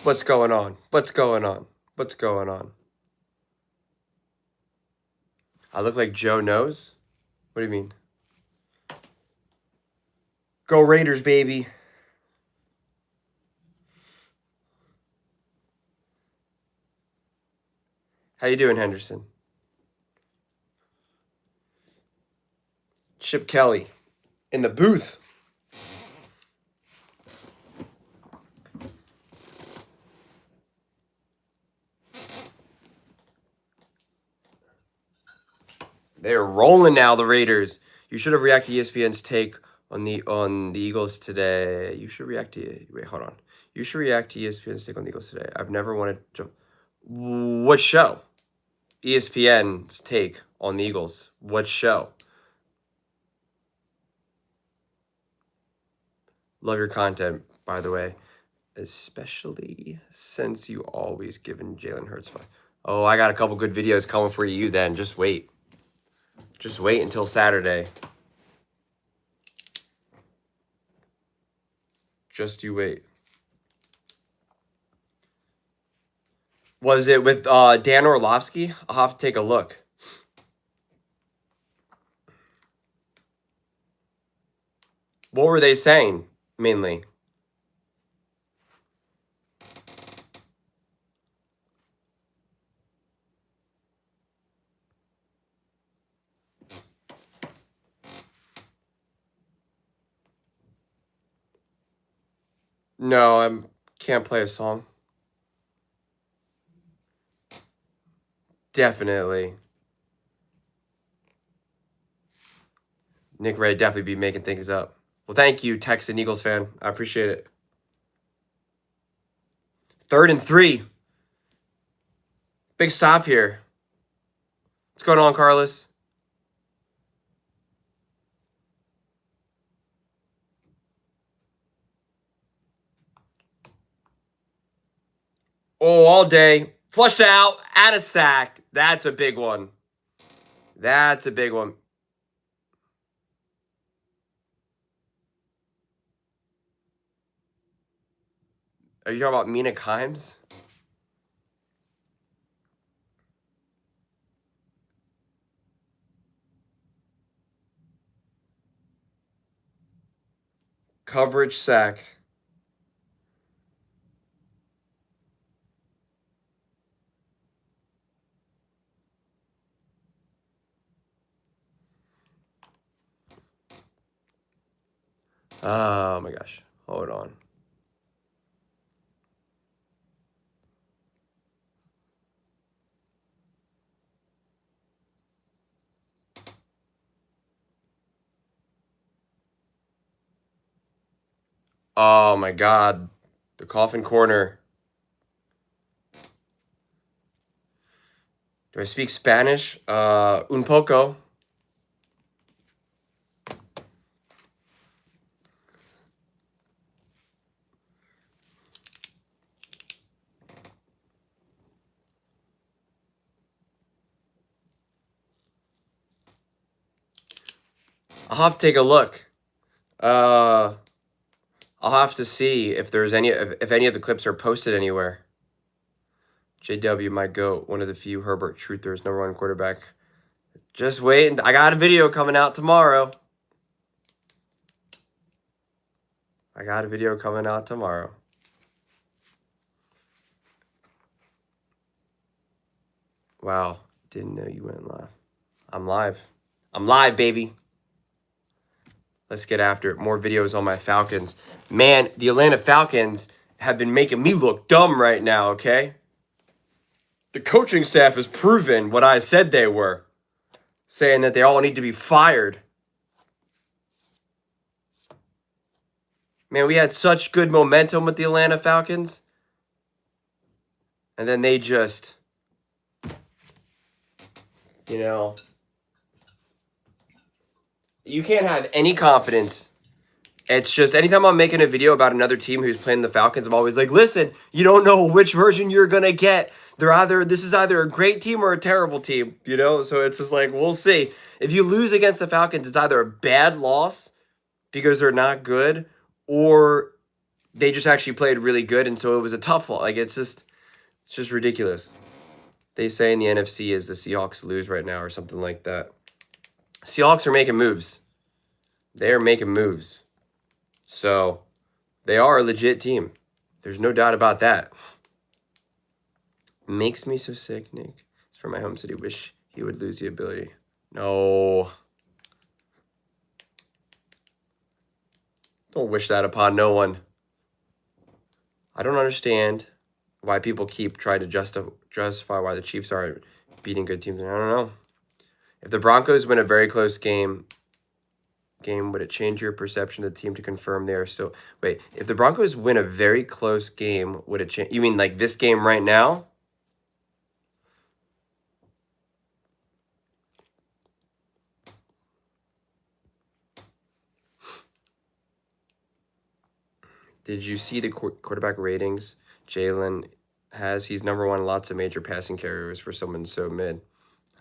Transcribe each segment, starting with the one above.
What's going on? What's going on? What's going on? I look like Joe knows? What do you mean? Go Raiders, baby. How you doing, Henderson? Chip Kelly in the booth. They're rolling now, the Raiders. You should have reacted to ESPN's take on the Eagles today. You should react to hold on. You should react to ESPN's take on the Eagles today. I've never wanted to. What show? ESPN's take on the Eagles. What show? Love your content, by the way, especially since you always given Jalen Hurts fun. Oh, I got a couple good videos coming for you then. Just wait. Just wait until Saturday. Just you wait. Was it with Dan Orlovsky? I'll have to take a look. What were they saying, mainly? No, I can't play a song. Definitely. Nick Ray definitely be making things up. Well, thank you, Texan Eagles fan. I appreciate it. 3rd and 3. Big stop here. What's going on, Carlos? Oh, all day. Flushed out. At a sack. That's a big one. That's a big one. Are you talking about Mina Kimes? Coverage sack. Oh my gosh. Hold on. Oh my God. The coffin corner. Do I speak Spanish? Un poco. I'll have to take a look. I'll have to see if there's if any of the clips are posted anywhere. JW, my GOAT, one of the few Herbert truthers, #1 quarterback. Just wait. I got a video coming out tomorrow. Wow. Didn't know you went live. I'm live. I'm live, baby. Let's get after it. More videos on my Falcons. Man, the Atlanta Falcons have been making me look dumb right now, okay? The coaching staff has proven what I said they were, saying that they all need to be fired. Man, we had such good momentum with the Atlanta Falcons. And then they just, you can't have any confidence. It's just anytime I'm making a video about another team who's playing the Falcons, I'm always like, listen, you don't know which version you're going to get. This is either a great team or a terrible team, So it's just like, we'll see. If you lose against the Falcons, it's either a bad loss because they're not good, or they just actually played really good, and so it was a tough loss. Like, it's just ridiculous. They say in the NFC is the Seahawks lose right now or something like that. Seahawks are making moves. They are making moves. So they are a legit team. There's no doubt about that. Makes me so sick, Nick. It's for my home city. Wish he would lose the ability. No. Don't wish that upon no one. I don't understand why people keep trying to justify why the Chiefs aren't beating good teams. I don't know. If the Broncos win a very close game, would it change your perception of the team to confirm they are still... Wait, if the Broncos win a very close game, would it change... You mean like this game right now? Did you see the quarterback ratings Jalen has? He's number one in lots of major passing carriers for someone so mid.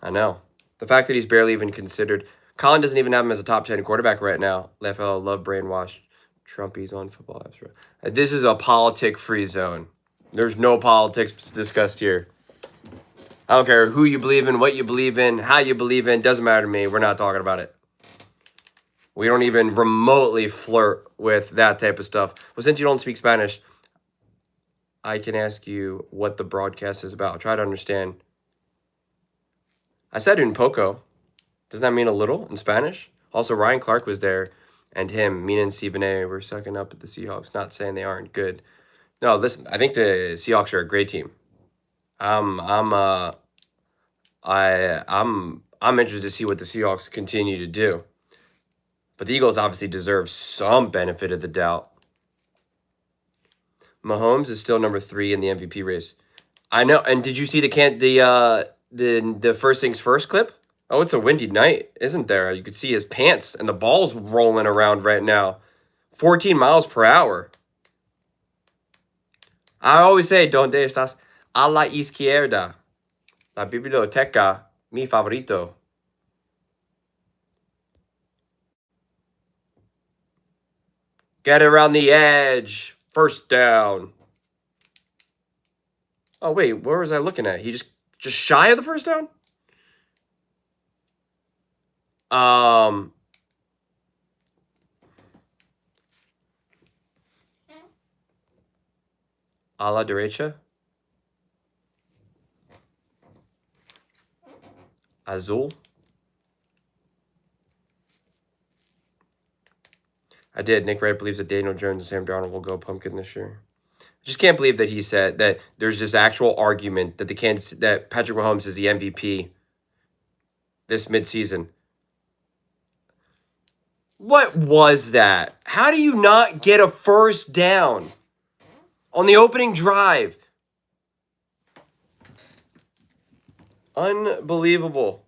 I know. The fact that he's barely even considered... Colin doesn't even have him as a top 10 quarterback right now. NFL love brainwashed Trumpies on football apps. This is a politic-free zone. There's no politics discussed here. I don't care who you believe in, what you believe in, how you believe in. Doesn't matter to me. We're not talking about it. We don't even remotely flirt with that type of stuff. Well, since you don't speak Spanish, I can ask you what the broadcast is about. Try to understand. I said un poco. Doesn't that mean a little in Spanish? Also, Ryan Clark was there, and him, Mina and Stephen A. were sucking up at the Seahawks. Not saying they aren't good. No, listen, I think the Seahawks are a great team. I'm interested to see what the Seahawks continue to do. But the Eagles obviously deserve some benefit of the doubt. Mahomes is still number 3 in the MVP race. I know. And did you see the first things first clip? Oh, it's a windy night, isn't there? You could see his pants and the ball's rolling around right now. 14 miles per hour. I always say, donde estás? A la izquierda. La biblioteca, mi favorito. Get it around the edge. First down. Oh, wait, where was I looking at? He just shy of the first down? A la derecha. Azul. I did. Nick Wright believes that Daniel Jones and Sam Darnold will go pumpkin this year. I just can't believe that he said that there's this actual argument that that Patrick Mahomes is the MVP this midseason. What was that? How do you not get a first down on the opening drive? Unbelievable.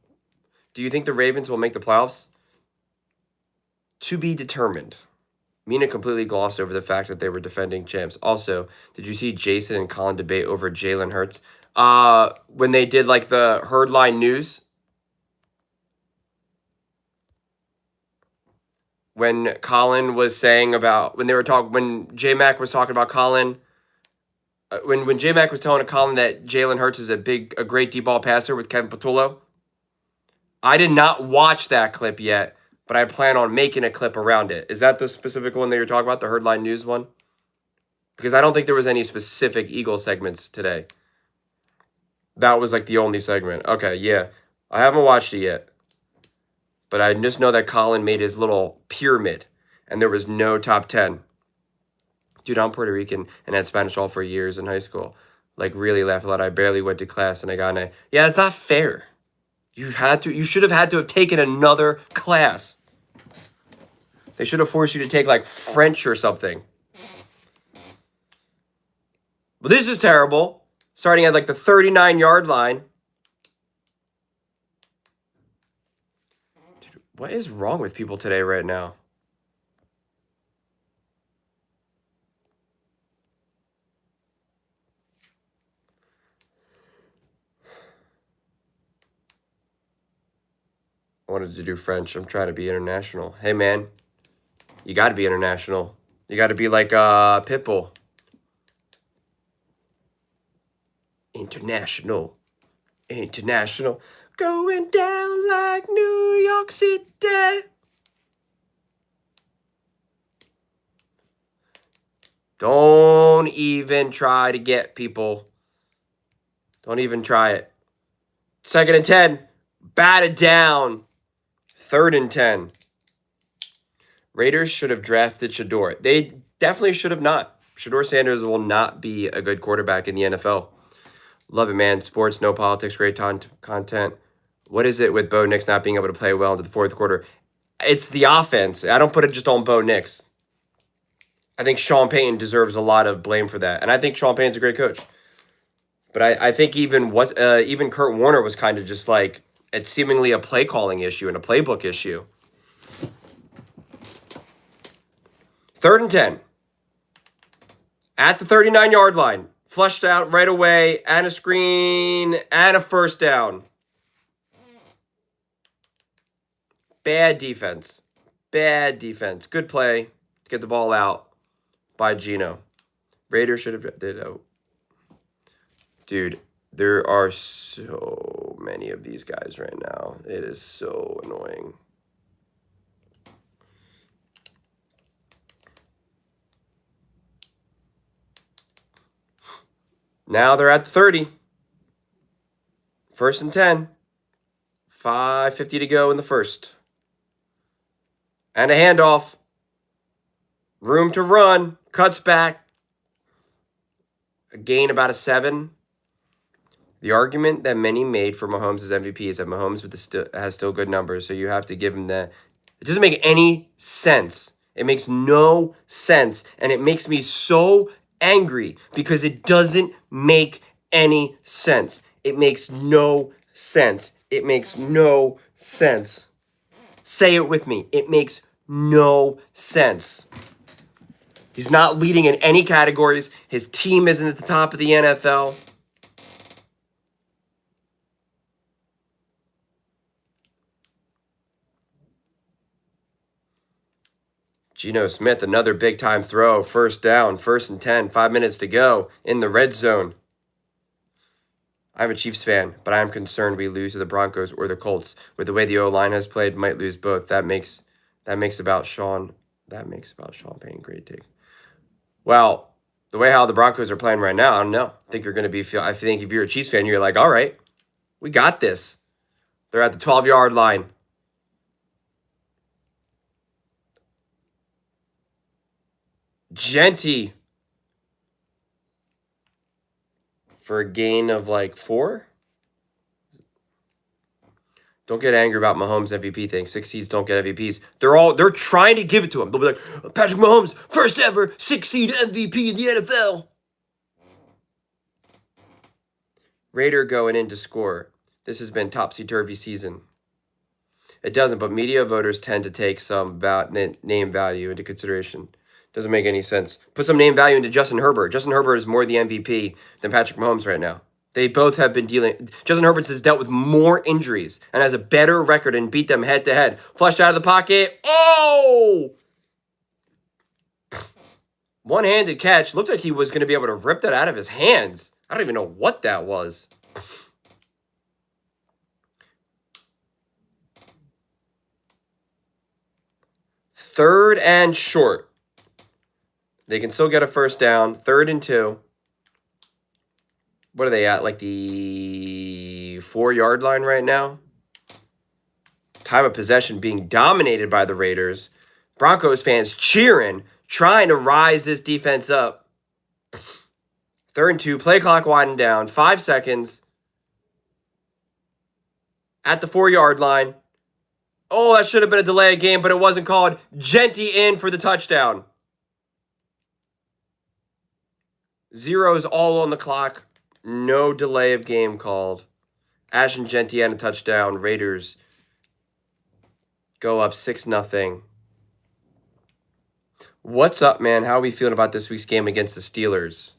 Do you think the Ravens will make the playoffs? To be determined. Mina completely glossed over the fact that they were defending champs. Also, did you see Jason and Colin debate over Jalen Hurts? When they did like the Herdline News, when Colin was saying about when J-Mac was talking about Colin, when J-Mac was telling Colin that Jalen Hurts is a great deep ball passer with Kevin Patullo. I did not watch that clip yet, but I plan on making a clip around it. Is that the specific one that you're talking about, the Herdline News one? Because I don't think there was any specific Eagle segments today. That was like the only segment. Okay, yeah. I haven't watched it yet. But I just know that Colin made his little pyramid, and there was no top 10. Dude, I'm Puerto Rican and had Spanish all for years in high school. Like, really laugh a lot. I barely went to class and I got an A. Yeah, it's not fair. You should have had to have taken another class. They should have forced you to take, like, French or something. But this is terrible. Starting at, like, the 39-yard line. Dude, what is wrong with people today right now? I wanted to do French. I'm trying to be international. Hey, man. You got to be international. You got to be like Pitbull. International. International. Going down like New York City. Don't even try to get people. Don't even try it. 2nd and 10. Batted down. 3rd and 10. Raiders should have drafted Shedeur. They definitely should have not. Shedeur Sanders will not be a good quarterback in the NFL. Love it, man. Sports, no politics, great content. What is it with Bo Nix not being able to play well into the 4th quarter? It's the offense. I don't put it just on Bo Nix. I think Sean Payton deserves a lot of blame for that. And I think Sean Payton's a great coach. But I think even Kurt Warner was kind of just like, it's seemingly a play calling issue and a playbook issue. 3rd and 10. At the 39-yard line. Flushed out right away. And a screen. And a first down. Bad defense. Bad defense. Good play. Get the ball out by Geno. Raiders should have did. Oh. Dude, there are so many of these guys right now. It is so annoying. Now they're at the 30. 1st and 10. 5:50 to go in the first. And a handoff. Room to run. Cuts back. A gain about a 7. The argument that many made for Mahomes as MVP is that Mahomes has still good numbers, so you have to give him that. It doesn't make any sense. It makes no sense, and it makes me so angry because it doesn't make any sense. It makes no sense. It makes no sense. Say it with me. It makes no sense. He's not leading in any categories. His team isn't at the top of the NFL. Geno Smith, another big-time throw. 1st down, 1st and 10, 5 minutes to go in the red zone. I'm a Chiefs fan, but I'm concerned we lose to the Broncos or the Colts. With the way the O-line has played, might lose both. That makes about Sean Payton great take. Well, the way how the Broncos are playing right now, I don't know. I think if you're a Chiefs fan, you're like, all right, we got this. They're at the 12-yard line. Genty for a gain of like 4. Don't get angry about Mahomes MVP thing. 6 seeds don't get MVPs. They're trying to give it to him. They'll be like, Patrick Mahomes, first ever 6 seed MVP in the NFL. Raider going in to score. This has been topsy-turvy season. It doesn't, but media voters tend to take some name value into consideration. Doesn't make any sense. Put some name value into Justin Herbert. Justin Herbert is more the MVP than Patrick Mahomes right now. They both have been dealing. Justin Herbert has dealt with more injuries and has a better record and beat them head to head. Flushed out of the pocket. Oh! One-handed catch. Looked like he was going to be able to rip that out of his hands. I don't even know what that was. Third and short. They can still get a first down. 3rd and 2. What are they at? Like the 4-yard line right now? Time of possession being dominated by the Raiders. Broncos fans cheering, trying to rise this defense up. 3rd and 2. Play clock winding down. 5 seconds. At the 4-yard line. Oh, that should have been a delay of game, but it wasn't called. Genty in for the touchdown. Zeros all on the clock. No delay of game called. Ashton Genty and a touchdown. Raiders go up 6-0. What's up, man? How are we feeling about this week's game against the Steelers?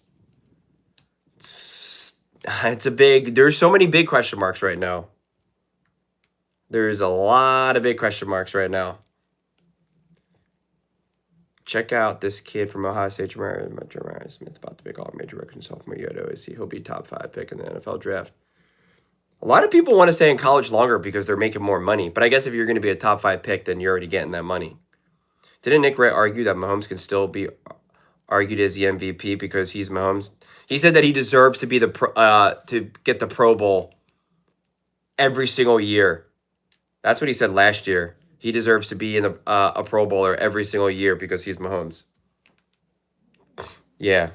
It's a big... There's so many big question marks right now. There's a lot of big question marks right now. Check out this kid from Ohio State, Jeremiah Smith, about to pick all major records in sophomore year at OAC. He'll be top 5 pick in the NFL draft. A lot of people want to stay in college longer because they're making more money. But I guess if you're going to be a top 5 pick, then you're already getting that money. Didn't Nick Wright argue that Mahomes can still be argued as the MVP because he's Mahomes? He said that he deserves to be to get the Pro Bowl every single year. That's what he said last year. He deserves to be in a Pro Bowler every single year because he's Mahomes. Yeah.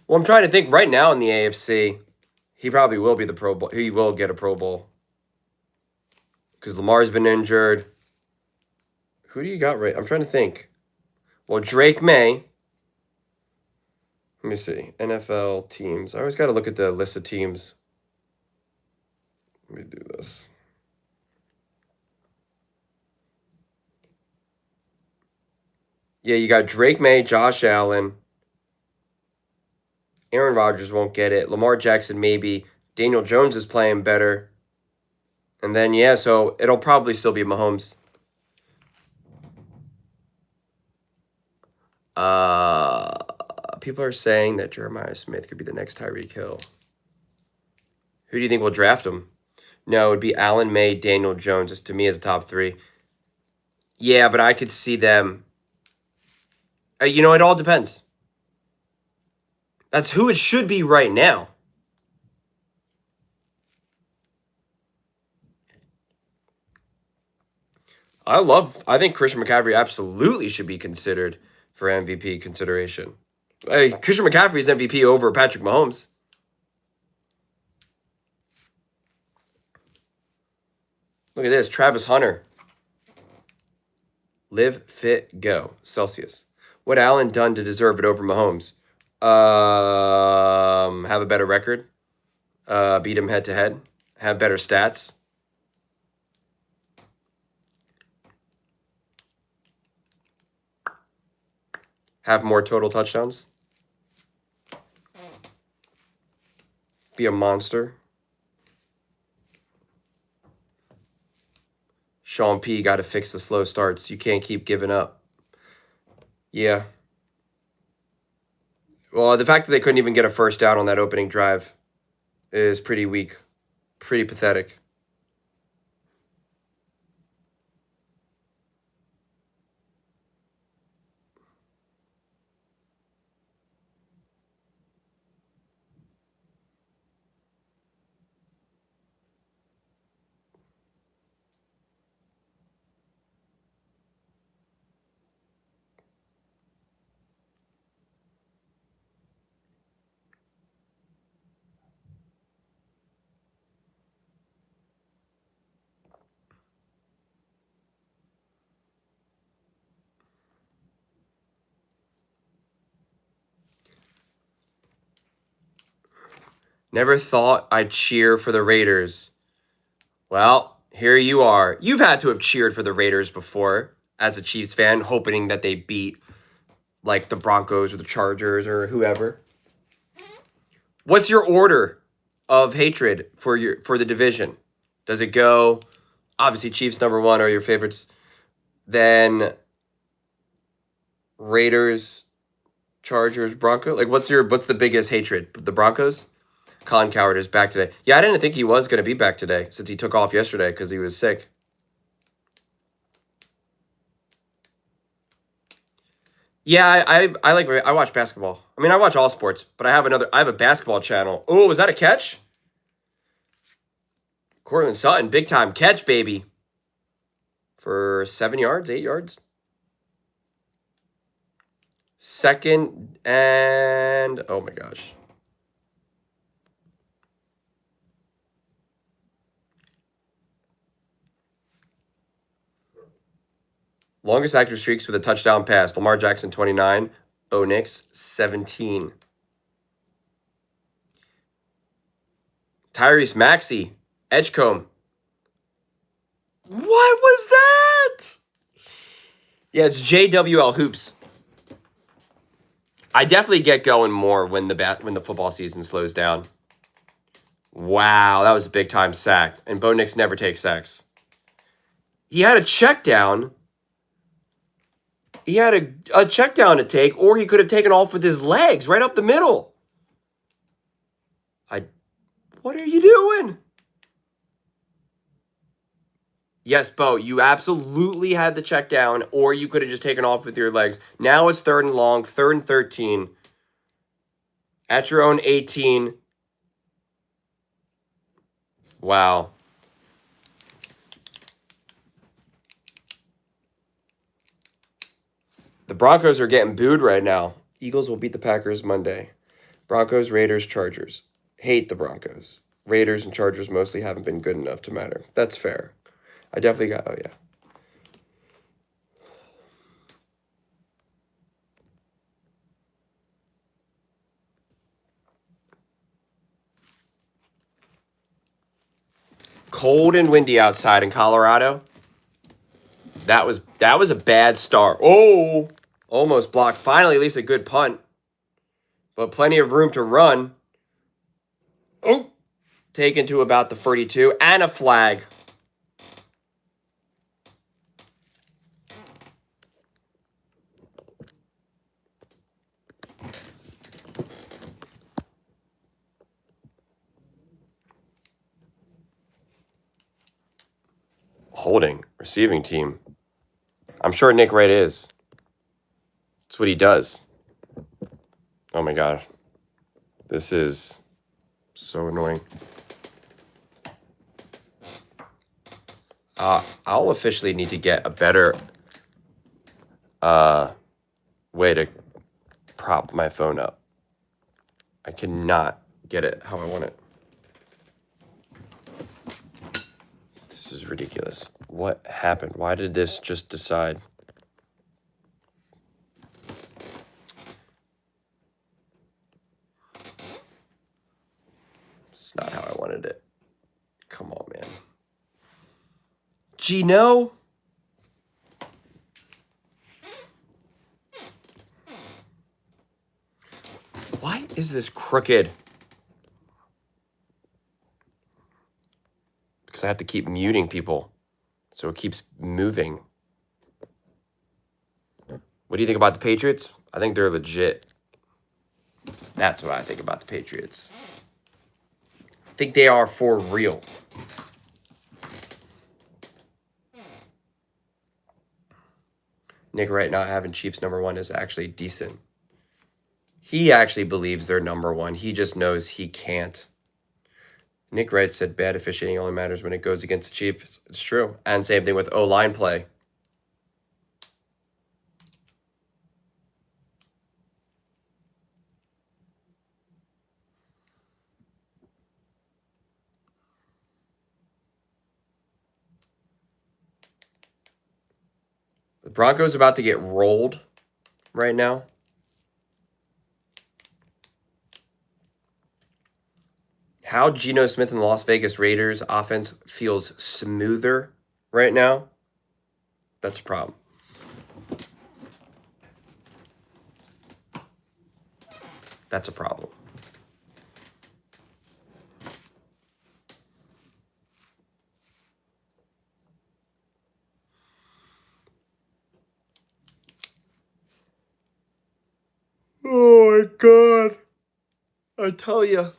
Well, I'm trying to think right now in the AFC, he probably will be the Pro Bowl. He will get a Pro Bowl. Because Lamar's been injured. Who do you got right? I'm trying to think. Well, Drake May. Let me see. NFL teams. I always got to look at the list of teams. Let me do this. Yeah, you got Drake May, Josh Allen. Aaron Rodgers won't get it. Lamar Jackson maybe. Daniel Jones is playing better. And then, yeah, so it'll probably still be Mahomes. People are saying that Jeremiah Smith could be the next Tyreek Hill. Who do you think will draft him? No, it would be Allen May, Daniel Jones, to me as a top 3. Yeah, but I could see them. It all depends. That's who it should be right now. I think Christian McCaffrey absolutely should be considered for MVP consideration. Hey, Christian McCaffrey is MVP over Patrick Mahomes. Look at this. Travis Hunter. Live, fit, go. Celsius. What Allen done to deserve it over Mahomes? Have a better record. Beat him head to head. Have better stats. Have more total touchdowns. Be a monster. Sean P. got to fix the slow starts. You can't keep giving up. Yeah. Well, the fact that they couldn't even get a first down on that opening drive is pretty weak. Pretty pathetic. Never thought I'd cheer for the Raiders. Well, here you are. You've had to have cheered for the Raiders before as a Chiefs fan, hoping that they beat like the Broncos or the Chargers or whoever. What's your order of hatred for the division? Does it go obviously Chiefs number 1 are your favorites, then Raiders, Chargers, Broncos? Like what's the biggest hatred? The Broncos? Colin Cowherd is back today. Yeah, I didn't think he was going to be back today since he took off yesterday because he was sick. Yeah, I watch basketball. I mean, I watch all sports, but I have a basketball channel. Oh, was that a catch? Cortland Sutton, big time catch, baby. For 7 yards, 8 yards. Second and, oh my gosh. Longest active streaks with a touchdown pass. Lamar Jackson, 29. Bo Nix, 17. Tyrese Maxey, Edgecombe. What was that? Yeah, it's JWL Hoops. I definitely get going more when the football season slows down. Wow, that was a big time sack. And Bo Nix never takes sacks. He had a check down. He had a check down to take, or he could have taken off with his legs right up the middle. What are you doing? Yes, Bo, you absolutely had the check down, or you could have just taken off with your legs. Now it's 3rd and long, 3rd and 13. At your own 18. Wow. The Broncos are getting booed right now. Eagles will beat the Packers Monday. Broncos, Raiders, Chargers. Hate the Broncos. Raiders and Chargers mostly haven't been good enough to matter. That's fair. I definitely got, oh yeah. Cold and windy outside in Colorado. That was a bad start. Oh, almost blocked. Finally, at least a good punt. But plenty of room to run. Oh, taken to about the 32 and a flag. Holding, receiving team. I'm sure Nick Wright is. That's what he does. Oh my God. This is so annoying. I'll officially need to get a better way to prop my phone up. I cannot get it how I want it. This is ridiculous. What happened? Why did this just decide? It's not how I wanted it. Come on, man. Gino? Why is this crooked? Because I have to keep muting people. So it keeps moving. What do you think about the Patriots? I think they're legit. That's what I think about the Patriots. I think they are for real. Nick Wright not having Chiefs #1 is actually decent. He actually believes they're #1. He just knows he can't. Nick Wright said bad officiating only matters when it goes against the Chiefs. It's true. And same thing with O-line play. The Broncos about to get rolled right now. How Geno Smith and the Las Vegas Raiders offense feels smoother right now, that's a problem. That's a problem. Oh my God. I tell you.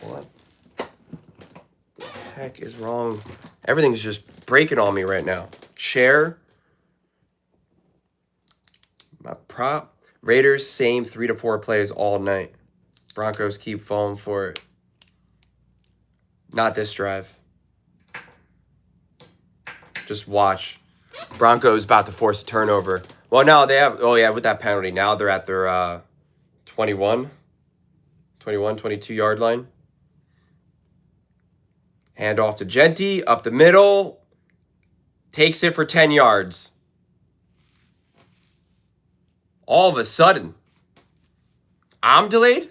What the heck is wrong? Everything's just breaking on me right now. Chair. My prop. Raiders, same 3 to 4 plays all night. Broncos keep falling for it. Not this drive. Just watch. Broncos about to force a turnover. Well, now they have, with that penalty. Now they're at their 21, 22-yard line. Hand off to Genty, up the middle. Takes it for 10 yards. All of a sudden, I'm delayed?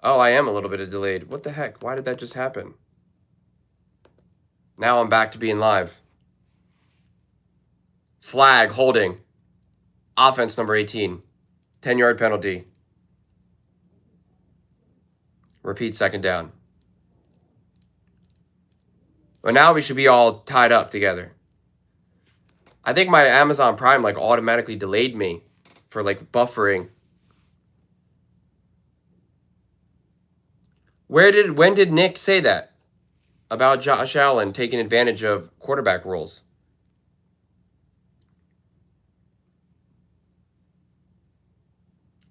Oh, I am a little bit delayed. What the heck? Why did that just happen? Now I'm back to being live. Flag, holding. Offense number 18. 10-yard penalty. Repeat, second down. But now we should be all tied up together. I think my Amazon Prime like automatically delayed me for like buffering. When did Nick say that about Josh Allen taking advantage of quarterback rules?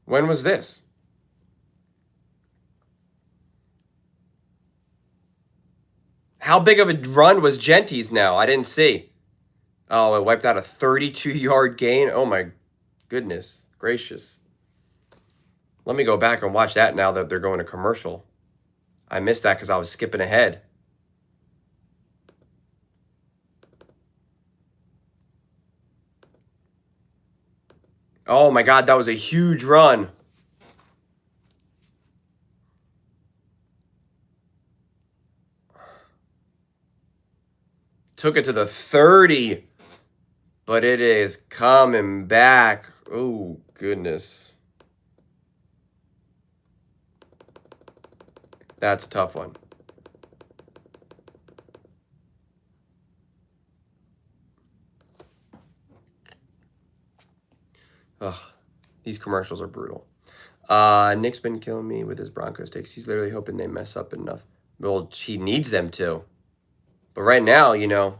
When was this? How big of a run was Genty's now? I didn't see. Oh, it wiped out a 32-yard gain. Oh, my goodness gracious. Let me go back and watch that now that they're going to commercial. I missed that because I was skipping ahead. Oh, my God, that was a huge run. Took it to the 30, but it is coming back. Oh, goodness. That's a tough one. Ugh, these commercials are brutal. Nick's been killing me with his Broncos takes. He's literally hoping they mess up enough. Well, he needs them to. But right now, you know,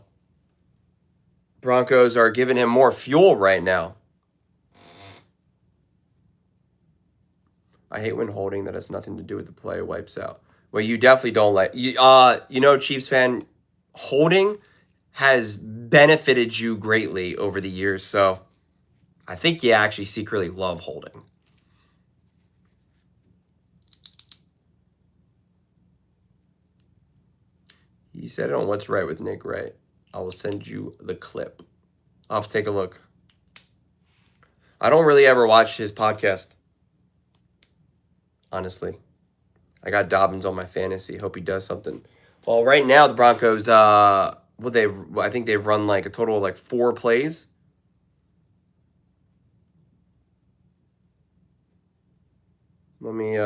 Broncos are giving him more fuel right now. I hate when holding that has nothing to do with the play wipes out. Well, you definitely don't like... You know, Chiefs fan, holding has benefited you greatly over the years, so I think you actually secretly love holding. He said it on What's Right with Nick Wright. I will send you the clip. I'll have to take a look. I don't really ever watch his podcast. Honestly. I got Dobbins on my fantasy. Hope he does something. Well, right now the Broncos, I think they've run like a total of like 4 plays. Let me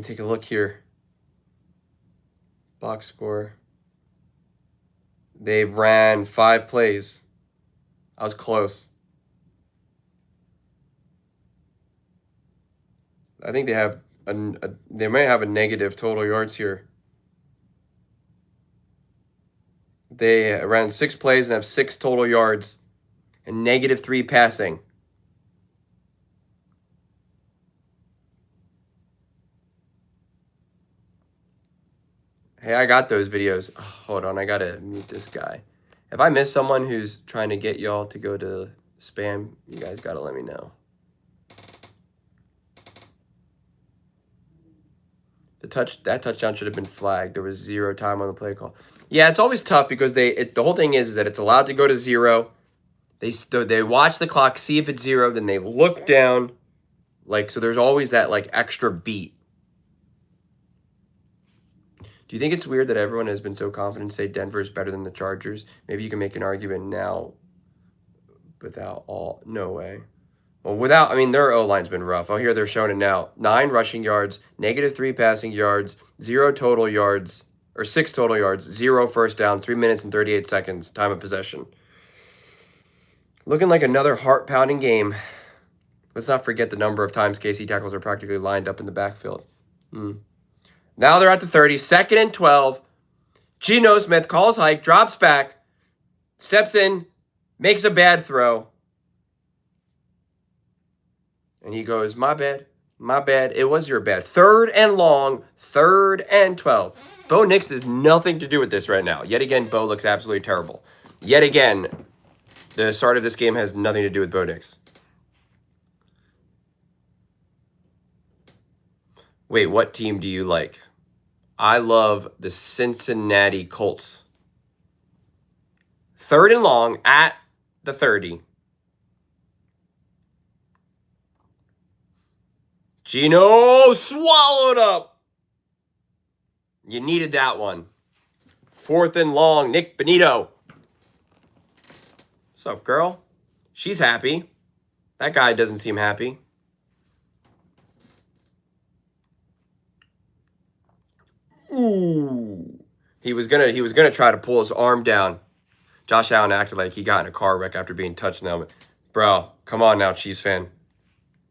take a look here. Box score. They've ran 5 plays. I was close. I think they have they might have a negative total yards here. They ran 6 plays and have 6 total yards and -3 passing. Hey, I got those videos. Oh, hold on, I gotta mute this guy. If I miss someone who's trying to get y'all to go to spam, you guys gotta let me know. That touchdown should have been flagged. There was 0 time on the play call. Yeah, it's always tough because the whole thing is that it's allowed to go to 0. They watch the clock, see if it's 0, then they look down. Like, so there's always that like extra beat. Do you think it's weird that everyone has been so confident to say Denver is better than the Chargers? Maybe you can make an argument now without all... No way. Well, without... I mean, their O-line's been rough. Oh, here they're showing it now. 9 rushing yards, -3 passing yards, 0 total yards, or 6 total yards, 0 first down, 3 minutes and 38 seconds, time of possession. Looking like another heart-pounding game. Let's not forget the number of times KC tackles are practically lined up in the backfield. Now they're at the 30, 2nd and 12. Geno Smith calls hike, drops back, steps in, makes a bad throw. And he goes, my bad, it was your bad. 3rd and long, 3rd and 12. Bo Nix has nothing to do with this right now. Yet again, Bo looks absolutely terrible. Yet again, the start of this game has nothing to do with Bo Nix. Wait, what team do you like? I love the Cincinnati Colts. 3rd and long at the 30. Gino swallowed up. You needed that one. 4th and long, Nick Benito. What's up, girl? She's happy. That guy doesn't seem happy. Ooh. He was gonna try to pull his arm down. Josh Allen acted like he got in a car wreck after being touched in the helmet. Bro, come on now, Chiefs fan.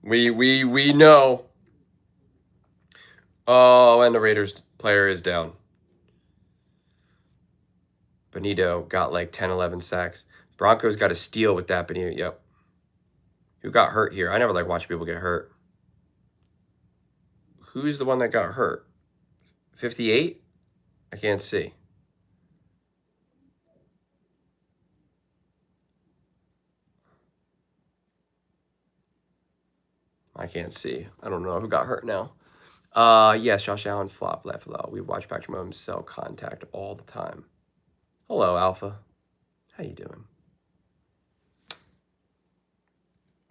We know. Oh, and the Raiders player is down. Benito got like 10, 11 sacks. Broncos got a steal with that Benito. Yep. Who got hurt here? I never like watching people get hurt. Who's the one that got hurt? 58? I can't see. I can't see. I don't know who got hurt now. Yes, Josh Allen flop left low. We watch Patrick Mahomes sell contact all the time. Hello, Alpha. How you doing?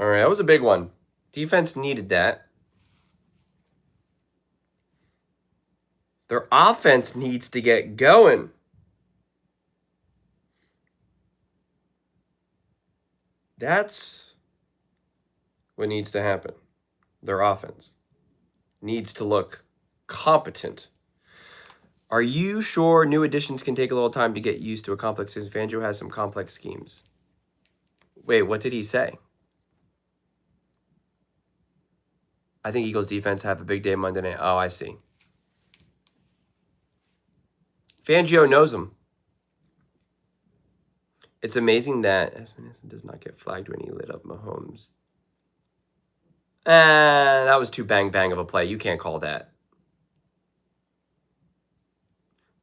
All right, that was a big one. Defense needed that. Their offense needs to get going. That's what needs to happen. Their offense needs to look competent. Are you sure new additions can take a little time to get used to a complex system? Fangio has some complex schemes. Wait, what did he say? I think Eagles defense have a big day Monday night. Oh, I see. Fangio knows him. It's amazing that Espenson does not get flagged when he lit up Mahomes. That was too bang of a play. You can't call that.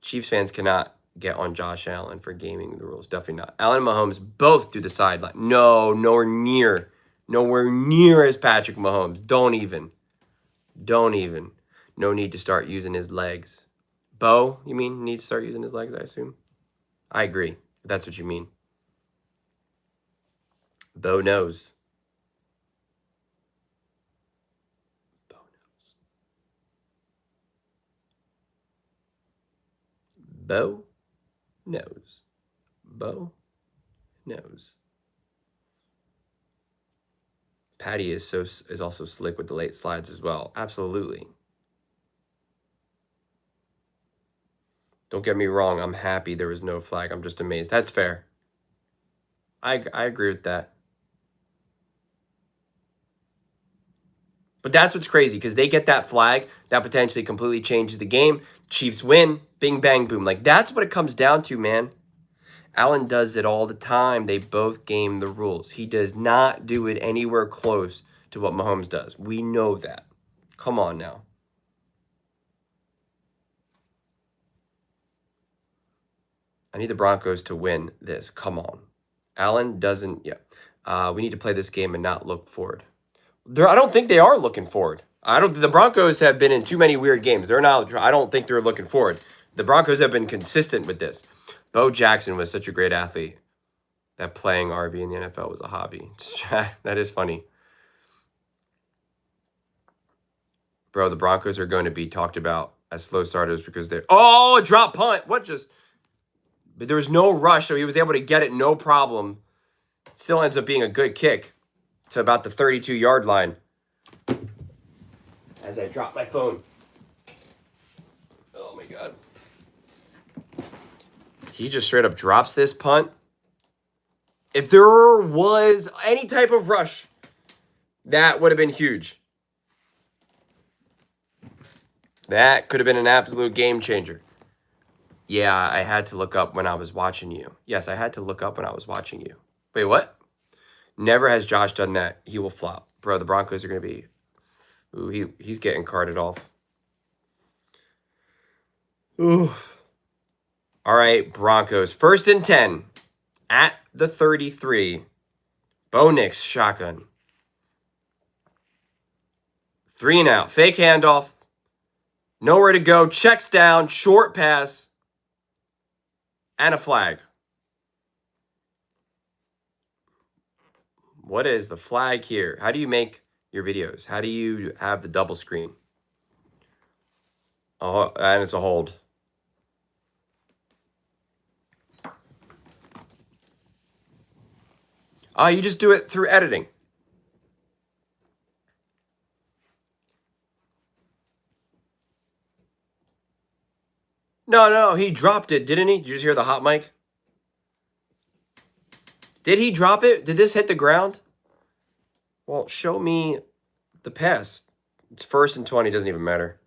Chiefs fans cannot get on Josh Allen for gaming the rules. Definitely not. Allen and Mahomes both do the sideline. No, nowhere near as Patrick Mahomes. Don't even. No need to start using his legs. Bo, you mean, needs to start using his legs, I assume? I agree. If that's what you mean. Bo knows. Bo knows. Bo knows. Patty is also slick with the late slides as well. Absolutely. Don't get me wrong. I'm happy there was no flag. I'm just amazed. That's fair. I agree with that. But that's what's crazy, because they get that flag that potentially completely changes the game. Chiefs win. Bing, bang, boom. Like, that's what it comes down to, man. Allen does it all the time. They both game the rules. He does not do it anywhere close to what Mahomes does. We know that. Come on now. I need the Broncos to win this. Come on. Allen doesn't. Yeah. We need to play this game and not look forward. I don't think they are looking forward. The Broncos have been in too many weird games. They're not. I don't think they're looking forward. The Broncos have been consistent with this. Bo Jackson was such a great athlete that playing RB in the NFL was a hobby. That is funny. Bro, the Broncos are going to be talked about as slow starters because they're... Oh, drop punt. What just... But there was no rush, so he was able to get it, no problem. It still ends up being a good kick to about the 32-yard line. As I drop my phone. Oh, my God. He just straight up drops this punt. If there was any type of rush, that would have been huge. That could have been an absolute game changer. Yeah, I had to look up when I was watching you. Yes, I had to look up when I was watching you. Wait, what? Never has Josh done that. He will flop. Bro, the Broncos are going to be... Ooh, he's getting carted off. Ooh. All right, Broncos. 1st and 10 at the 33. Bo Nix, shotgun. 3 and out. Fake handoff. Nowhere to go. Checks down. Short pass. And a flag. What is the flag here? How do you make your videos? How do you have the double screen? Oh, and it's a hold. Oh, you just do it through editing. No, he dropped it, didn't he? Did you just hear the hot mic? Did he drop it? Did this hit the ground? Well, show me the pass. It's 1st and 20, doesn't even matter.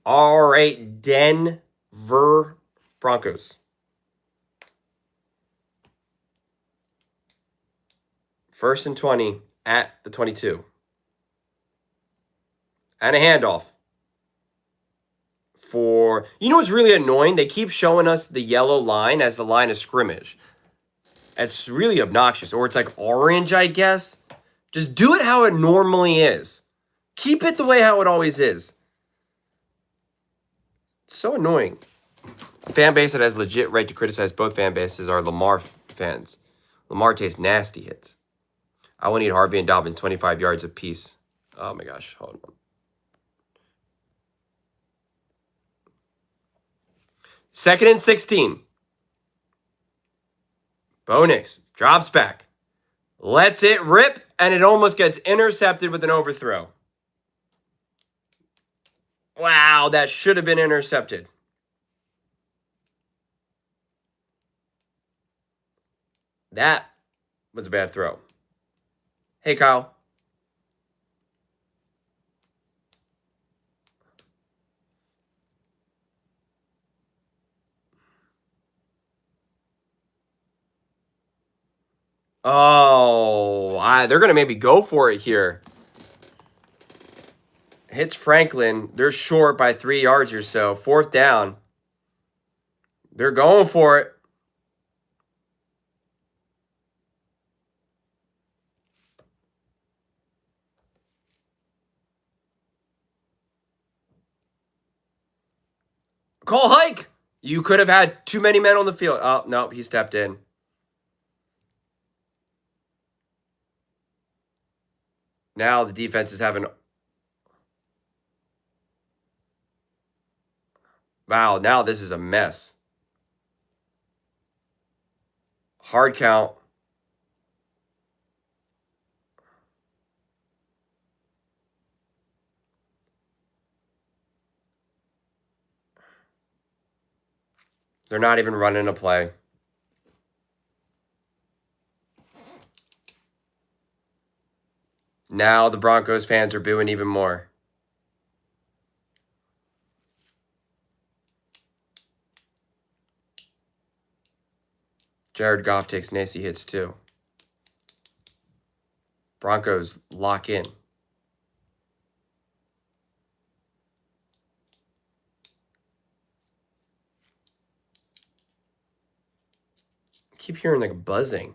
All right, Denver Broncos. 1st and 20 at the 22. And a handoff. You know what's really annoying? They keep showing us the yellow line as the line of scrimmage. It's really obnoxious. Or it's like orange, I guess. Just do it how it normally is. Keep it the way how it always is. It's so annoying. A fan base that has legit right to criticize both fan bases are Lamar fans. Lamar takes nasty hits. I will need Harvey and Dobbins 25 yards apiece. Oh my gosh, hold on. 2nd and 16. Bo Nix drops back. Lets it rip, and it almost gets intercepted with an overthrow. Wow, that should have been intercepted. That was a bad throw. Hey, Kyle. Oh, they're going to maybe go for it here. Hits Franklin. They're short by 3 yards or so. 4th down. They're going for it. Call hike. You could have had too many men on the field. Oh, no, he stepped in. Now the defense is having... Wow, now this is a mess. Hard count. They're not even running a play. Now the Broncos fans are booing even more. Jared Goff takes nasty hits too. Broncos lock in. I keep hearing like a buzzing,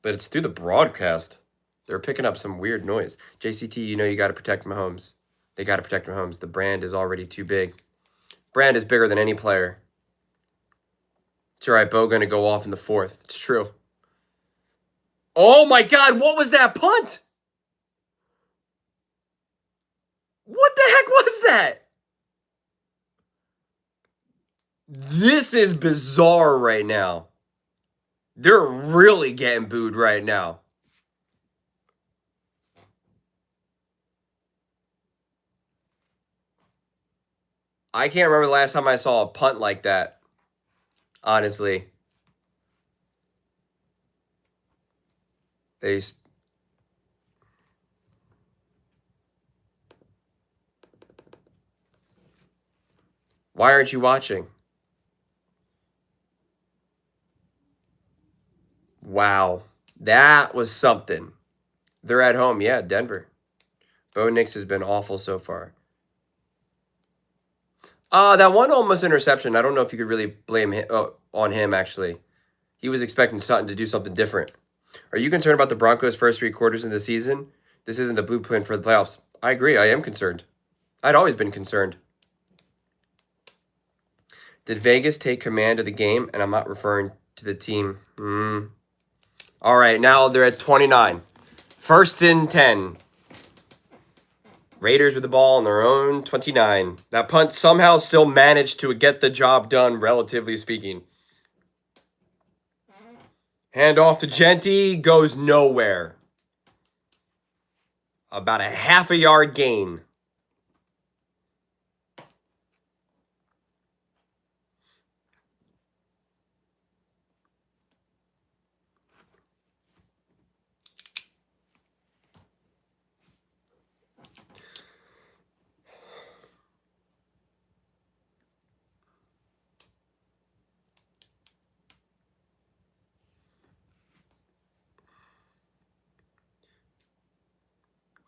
but it's through the broadcast. They're picking up some weird noise. JCT, you know you got to protect Mahomes. They got to protect Mahomes. The brand is already too big. Brand is bigger than any player. It's all right, Bo going to go off in the 4th. It's true. Oh my God, what was that punt? What the heck was that? This is bizarre right now. They're really getting booed right now. I can't remember the last time I saw a punt like that. Honestly. Why aren't you watching? Wow. That was something. They're at home. Yeah, Denver. Bo Nix has been awful so far. That one almost interception. I don't know if you could really blame him, on him, actually. He was expecting Sutton to do something different. Are you concerned about the Broncos' first 3 quarters of the season? This isn't the blueprint for the playoffs. I agree. I am concerned. I'd always been concerned. Did Vegas take command of the game? And I'm not referring to the team. All right, now they're at 29. 1st and 10. Raiders with the ball on their own 29. That punt somehow still managed to get the job done, relatively speaking. Hand off to Genty, goes nowhere. About a half a yard gain.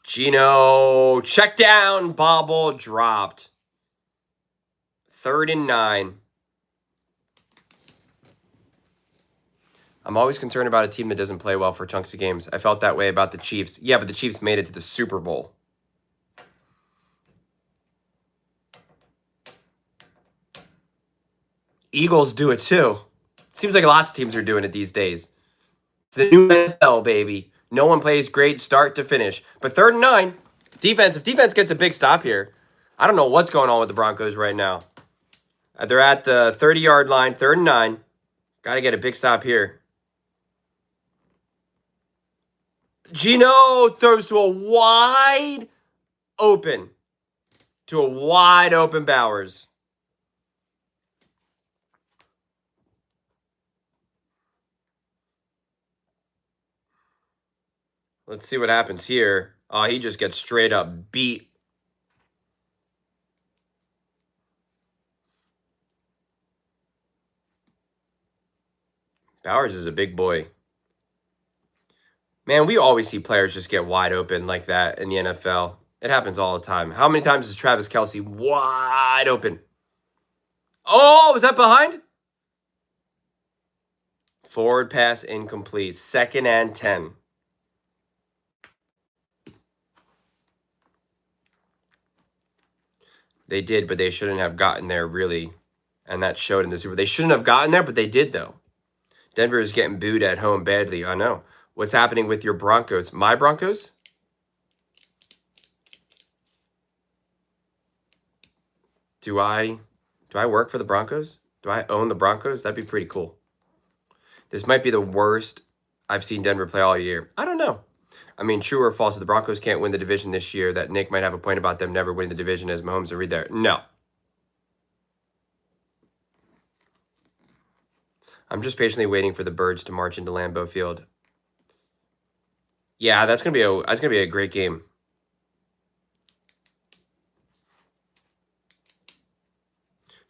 Gino, check down, bobble, dropped. 3rd and 9. I'm always concerned about a team that doesn't play well for chunks of games. I felt that way about the Chiefs. Yeah, but the Chiefs made it to the Super Bowl. Eagles do it too. Seems like lots of teams are doing it these days. It's the new NFL, baby. No one plays great start to finish. But 3rd and 9, defense. If defense gets a big stop here, I don't know what's going on with the Broncos right now. They're at the 30-yard line, 3rd and 9. Got to get a big stop here. Gino throws to a wide open Bowers. Let's see what happens here. Oh, he just gets straight up beat. Bowers is a big boy. Man, we always see players just get wide open like that in the NFL. It happens all the time. How many times is Travis Kelce wide open? Oh, was that behind? Forward pass incomplete. 2nd and 10. They did, but they shouldn't have gotten there, really. And that showed in the Super Bowl. They shouldn't have gotten there, but they did, though. Denver is getting booed at home badly. I know. What's happening with your Broncos? My Broncos? Do I work for the Broncos? Do I own the Broncos? That'd be pretty cool. This might be the worst I've seen Denver play all year. I don't know. I mean, true or false, the Broncos can't win the division this year. That Nick might have a point about them never winning the division as Mahomes and Reed there. No. I'm just patiently waiting for the Birds to march into Lambeau Field. Yeah, that's gonna be a great game.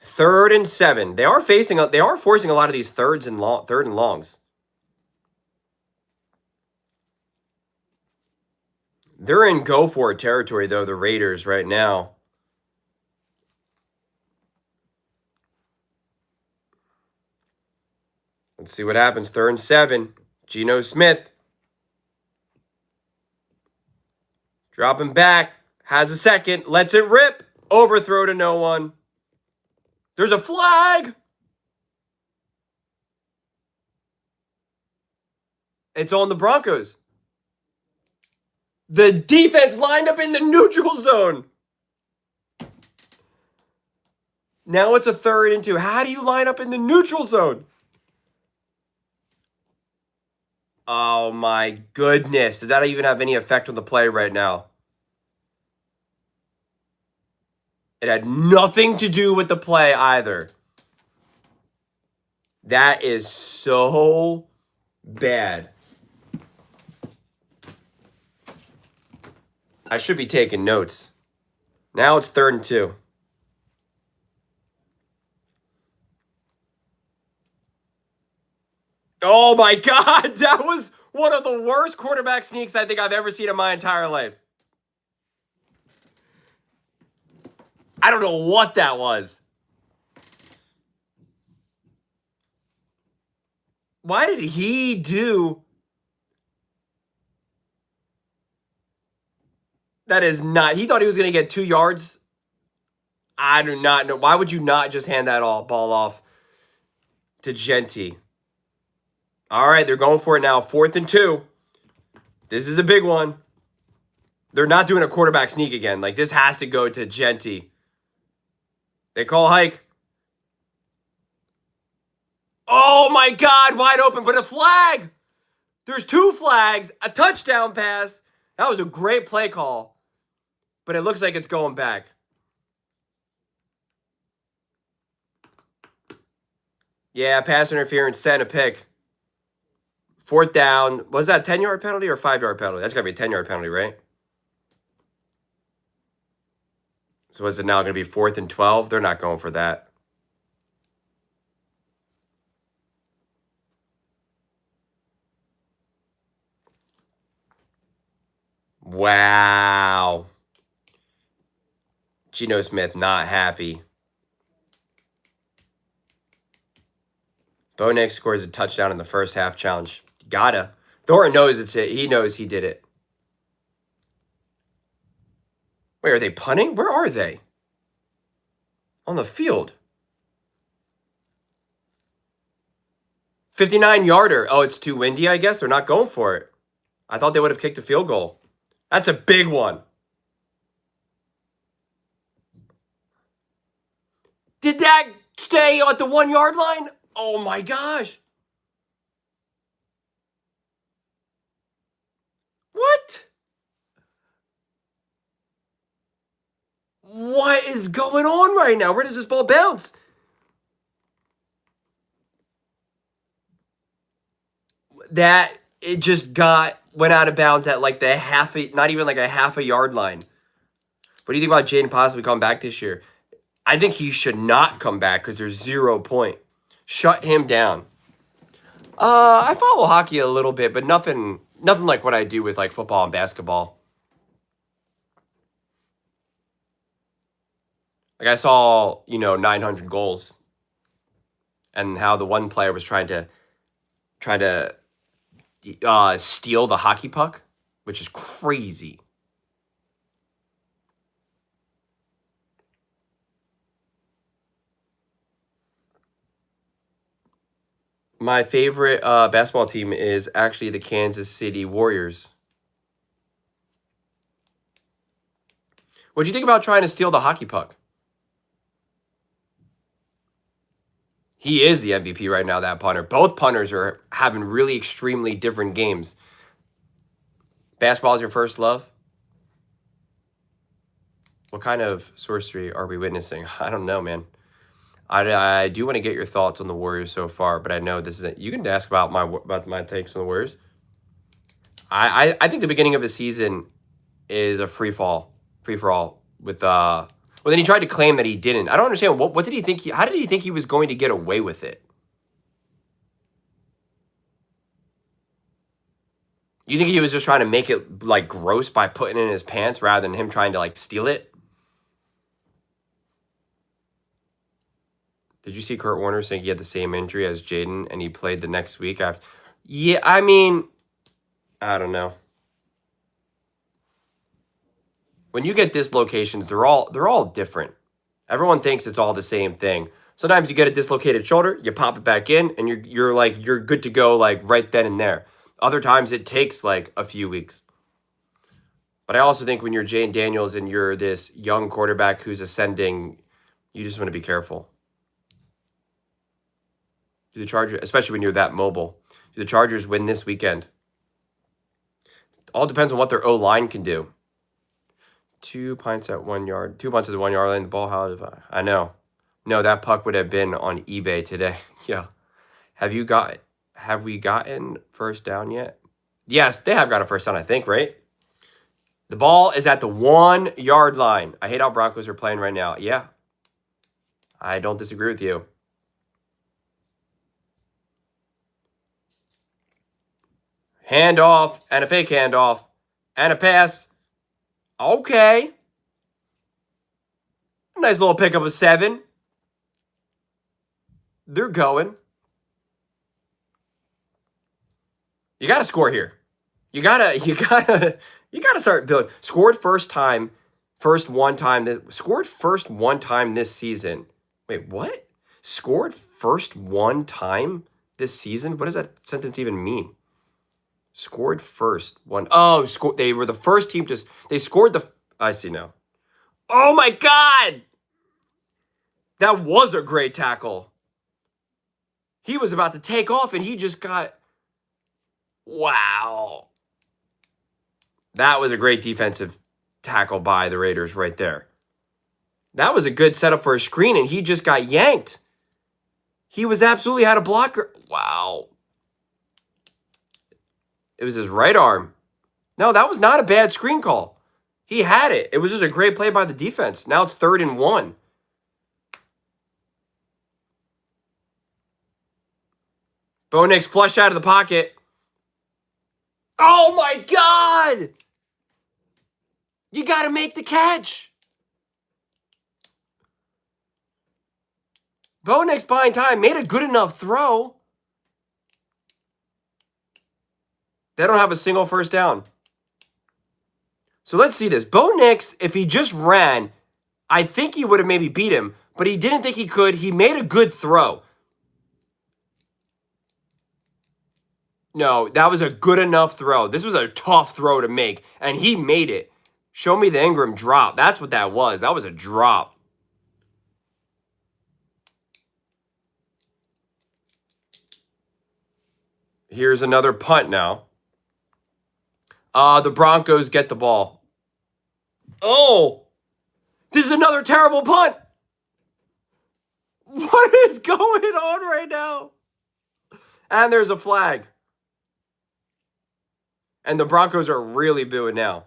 3rd and 7. They are forcing a lot of these third and longs. They're in go for it territory though, the Raiders right now. Let's see what happens. 3rd and 7. Geno Smith. Dropping back. Has a second. Lets it rip. Overthrow to no one. There's a flag. It's on the Broncos. The defense lined up in the neutral zone. Now it's a 3rd and 2. How do you line up in the neutral zone? Oh my goodness. Did that even have any effect on the play right now? It had nothing to do with the play either. That is so bad. I should be taking notes. Now it's 3rd and 2. Oh my God, that was one of the worst quarterback sneaks I think I've ever seen in my entire life. I don't know what that was. Why did he do? That is not. He thought he was going to get 2 yards. I do not know. Why would you not just hand that ball off to Genty? All right, they're going for it now. 4th and 2. This is a big one. They're not doing a quarterback sneak again. Like, this has to go to Genty. They call hike. Oh, my God. Wide open, but a flag. There's 2 flags, a touchdown pass. That was a great play call. But it looks like it's going back. Yeah, pass interference, send a pick. 4th down. Was that a 10-yard penalty or a 5-yard penalty? That's got to be a 10-yard penalty, right? So is it now going to be 4th and 12? They're not going for that. Wow. Geno Smith not happy. Bo Nix scores a touchdown in the first half challenge. Gotta. Thornton knows it's it. He knows he did it. Wait, are they punting? Where are they? On the field. 59-yarder. Oh, it's too windy, I guess. They're not going for it. I thought they would have kicked a field goal. That's a big one. Did that stay at the 1-yard line? Oh, my gosh. What? What is going on right now? Where does this ball bounce? That it just went out of bounds at like the not even like a half a yard line. What do you think about Jaden possibly coming back this year? I think he should not come back because there's 0 point. Shut him down. I follow hockey a little bit, but nothing like what I do with like football and basketball. Like I saw, 900 goals, and how the one player was trying to steal the hockey puck, which is crazy. My favorite basketball team is actually the Kansas City Warriors. What do you think about trying to steal the hockey puck? He is the MVP right now, that punter. Both punters are having really extremely different games. Basketball is your first love? What kind of sorcery are we witnessing? I don't know, man. I do want to get your thoughts on the Warriors so far, but I know this isn't. You can ask about my takes on the Warriors. I think the beginning of the season is a free for all with Well, then he tried to claim that he didn't. I don't understand. What did he think? How did he think he was going to get away with it? You think he was just trying to make it like gross by putting it in his pants rather than him trying to like steal it? Did you see Kurt Warner saying he had the same injury as Jaden and he played the next week? Yeah, I mean, I don't know. When you get dislocations, they're all different. Everyone thinks it's all the same thing. Sometimes you get a dislocated shoulder, you pop it back in, and you're good to go like right then and there. Other times it takes like a few weeks. But I also think when you're Jane Daniels and you're this young quarterback who's ascending, you just want to be careful. Do the Chargers, especially when you're that mobile, do the Chargers win this weekend? All depends on what their O-line can do. 2 punts at 1 yard. 2 punts at the 1 yard line. The ball, I know. No, that puck would have been on eBay today. Yeah. Have we gotten first down yet? Yes, they have got a first down, I think, right? The ball is at the 1 yard line. I hate how Broncos are playing right now. Yeah. I don't disagree with you. Handoff and a fake handoff and a pass. Okay. Nice little pickup of 7. They're going. You got to score here. You gotta start building. Scored one time this season. Wait, what? Scored first one time this season? What does that sentence even mean? Scored first one. Oh, they were the first team they scored the. I see now. Oh my God! That was a great tackle. He was about to take off and he just got. Wow. That was a great defensive tackle by the Raiders right there. That was a good setup for a screen, and he just got yanked. He was absolutely had a blocker. Wow. It was his right arm. No, that was not a bad screen call. He had it. It was just a great play by the defense. Now it's 3rd and 1. Bo Nix flushed out of the pocket. Oh, my God! You got to make the catch. Bo Nix buying time, made a good enough throw. They don't have a single first down. So let's see this. Bo Nix, if he just ran, I think he would have maybe beat him, but he didn't think he could. He made a good throw. No, that was a good enough throw. This was a tough throw to make, and he made it. Show me the Ingram drop. That's what that was. That was a drop. Here's another punt now. The Broncos get the ball. Oh! This is another terrible punt! What is going on right now? And there's a flag. And the Broncos are really booing now.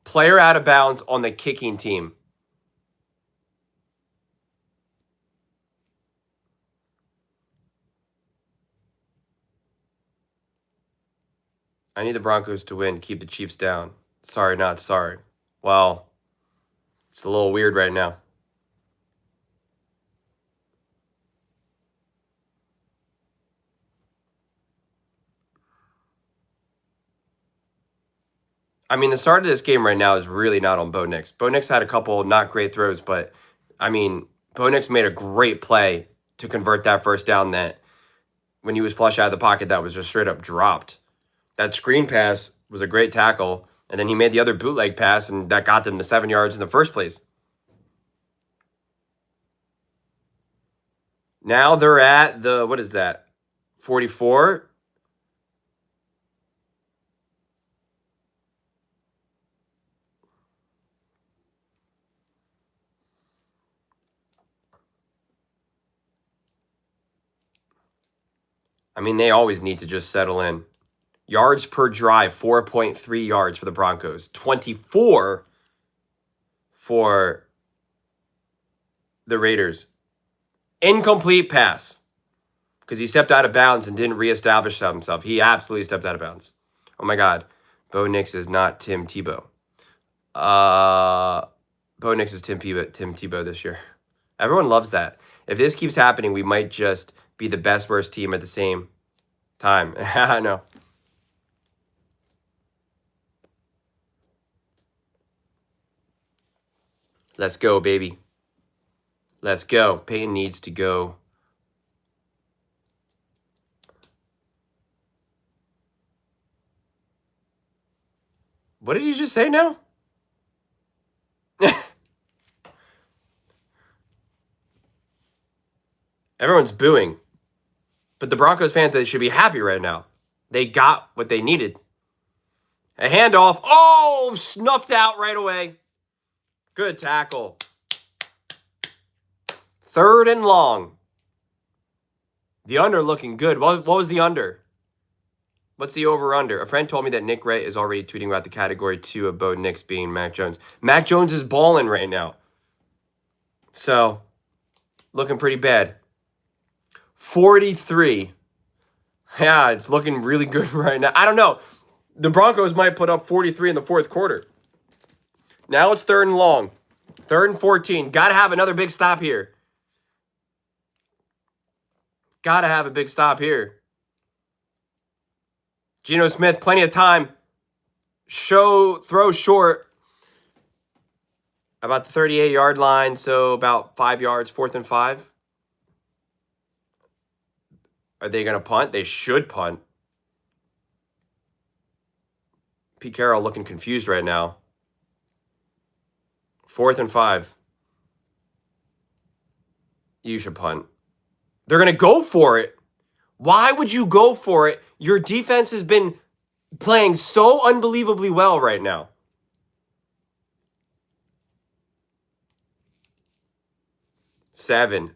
Player out of bounds on the kicking team. I need the Broncos to win, keep the Chiefs down. Sorry, not sorry. Well, it's a little weird right now. I mean, the start of this game right now is really not on Bo Nix. Bo Nix had a couple not great throws, but, I mean, Bo Nix made a great play to convert that first down that when he was flush out of the pocket, that was just straight up dropped. That screen pass was a great tackle, and then he made the other bootleg pass, and that got them to 7 yards in the first place. Now they're at the, what is that, 44? I mean, they always need to just settle in. Yards per drive, 4.3 yards for the Broncos. 24 for the Raiders. Incomplete pass. Because he stepped out of bounds and didn't reestablish himself. He absolutely stepped out of bounds. Oh my God. Bo Nix is not Tim Tebow. Bo Nix is Tim Tebow this year. Everyone loves that. If this keeps happening, we might just be the best worst team at the same time. I know. Let's go, baby. Let's go. Peyton needs to go. What did you just say now? Everyone's booing. But the Broncos fans, they should be happy right now. They got what they needed. A handoff. Oh, snuffed out right away. Good tackle. 3rd and long. The under looking good. What was the under? What's the over-under? A friend told me that Nick Wright is already tweeting about the category 2 of Bo Nix being Mac Jones. Mac Jones is balling right now. So, looking pretty bad. 43. Yeah, it's looking really good right now. I don't know. The Broncos might put up 43 in the fourth quarter. Now it's 3rd and long. 3rd and 14. Got to have another big stop here. Got to have a big stop here. Geno Smith, plenty of time. Throw short. About the 38-yard line, so about 5 yards, 4th and 5. Are they going to punt? They should punt. Pete Carroll looking confused right now. 4th and 5. You should punt. They're going to go for it. Why would you go for it? Your defense has been playing so unbelievably well right now. Seven.